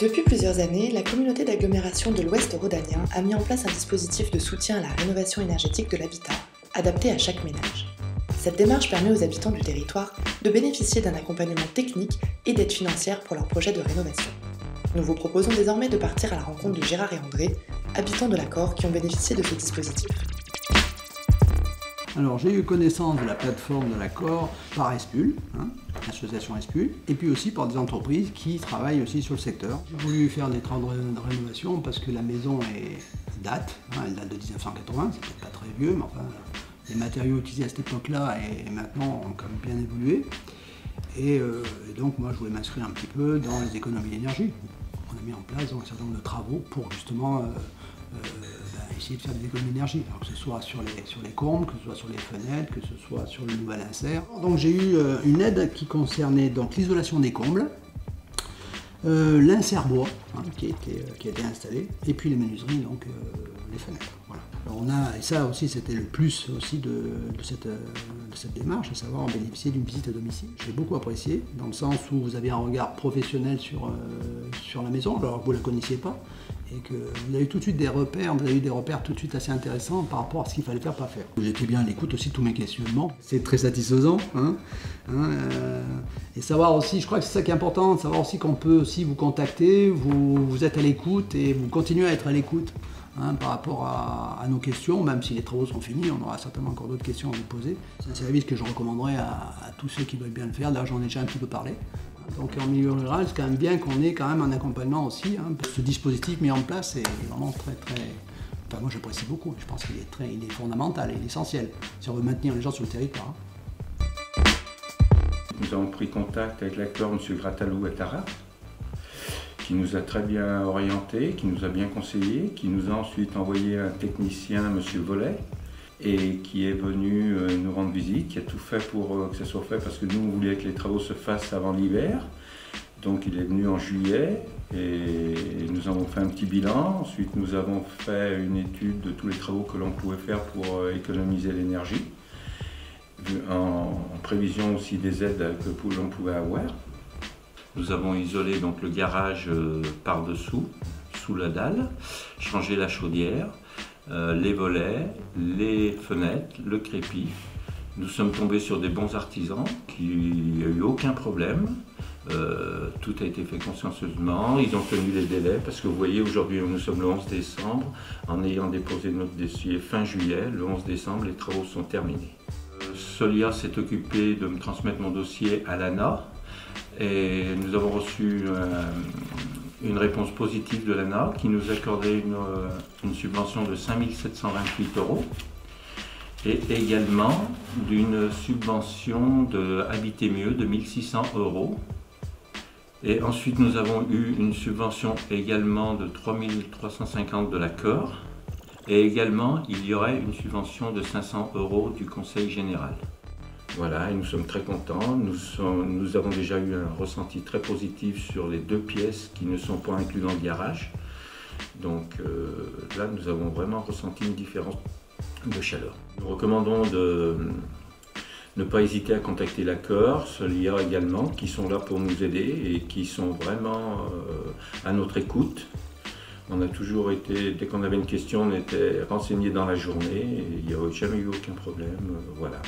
Depuis plusieurs années, la communauté d'agglomération de l'Ouest rhodanien a mis en place un dispositif de soutien à la rénovation énergétique de l'habitat, adapté à chaque ménage. Cette démarche permet aux habitants du territoire de bénéficier d'un accompagnement technique et d'aides financières pour leurs projets de rénovation. Nous vous proposons désormais de partir à la rencontre de Gérard et André, habitants de l'Accord qui ont bénéficié de ce dispositif. Alors j'ai eu connaissance de la plateforme de l'Accord par Espul, l'association Espul, et puis aussi par des entreprises qui travaillent aussi sur le secteur. J'ai voulu faire des travaux de rénovation parce que la maison elle date de 1980, c'est peut-être pas très vieux, mais enfin les matériaux utilisés à cette époque-là et maintenant ont quand même bien évolué. Et donc moi je voulais m'inscrire un petit peu dans les économies d'énergie. On a mis en place un certain nombre de travaux pour justement essayer de faire des économies d'énergie, que ce soit sur les combles, que ce soit sur les fenêtres, que ce soit sur le nouvel insert. Donc j'ai eu une aide qui concernait l'isolation des combles, l'insert bois qui a été installé, et puis les menuiseries, donc les fenêtres. Voilà. Alors et ça aussi c'était le plus aussi de cette démarche, à savoir bénéficier d'une visite à domicile. J'ai beaucoup apprécié, dans le sens où vous avez un regard professionnel sur la maison, alors que vous ne la connaissiez pas, et que vous avez tout de suite des repères, tout de suite assez intéressants par rapport à ce qu'il fallait faire, pas faire. Vous étiez bien à l'écoute aussi de tous mes questionnements, c'est très satisfaisant. Et savoir aussi, je crois que c'est ça qui est important, savoir aussi qu'on peut aussi vous contacter, vous êtes à l'écoute et vous continuez à être à l'écoute par rapport à nos questions, même si les travaux sont finis, on aura certainement encore d'autres questions à vous poser. C'est un service que je recommanderais à tous ceux qui veulent bien le faire, là j'en ai déjà un petit peu parlé. Donc en milieu rural, c'est quand même bien qu'on ait quand même un accompagnement aussi. Ce dispositif mis en place est vraiment très. Enfin moi j'apprécie beaucoup, je pense qu'il est fondamental, il est essentiel si on veut maintenir les gens sur le territoire. Nous avons pris contact avec l'acteur M. Gratalou Attara, qui nous a très bien orientés, qui nous a bien conseillés, qui nous a ensuite envoyé un technicien, M. Vollet, et qui est venu nous rendre visite, qui a tout fait pour que ça soit fait, parce que nous on voulait que les travaux se fassent avant l'hiver. Donc il est venu en juillet et nous avons fait un petit bilan. Ensuite nous avons fait une étude de tous les travaux que l'on pouvait faire pour économiser l'énergie, en prévision aussi des aides que l'on pouvait avoir. Nous avons isolé donc le garage par-dessous, sous la dalle, changé la chaudière, les volets, les fenêtres, le crépi. Nous sommes tombés sur des bons artisans, il n'y a eu aucun problème. Tout a été fait consciencieusement, ils ont tenu les délais, parce que vous voyez, aujourd'hui nous sommes le 11 décembre, en ayant déposé notre dossier fin juillet, le 11 décembre, les travaux sont terminés. Solia s'est occupé de me transmettre mon dossier à l'ANA, et nous avons reçu une réponse positive de l'ANA qui nous accordait une subvention de 5 728 €. Et également d'une subvention de Habiter Mieux de 1 600 €. Et ensuite nous avons eu une subvention également de 3 350 € de l'Accord. Et également il y aurait une subvention de 500 € du Conseil général. Voilà, et nous sommes très contents. Nous avons déjà eu un ressenti très positif sur les 2 pièces qui ne sont pas incluses dans le garage. Donc là nous avons vraiment ressenti une différence de chaleur. Nous recommandons de ne pas hésiter à contacter l'Accord, Solia également, qui sont là pour nous aider et qui sont vraiment à notre écoute. On a toujours été, dès qu'on avait une question, on était renseigné dans la journée et il n'y a jamais eu aucun problème. Voilà.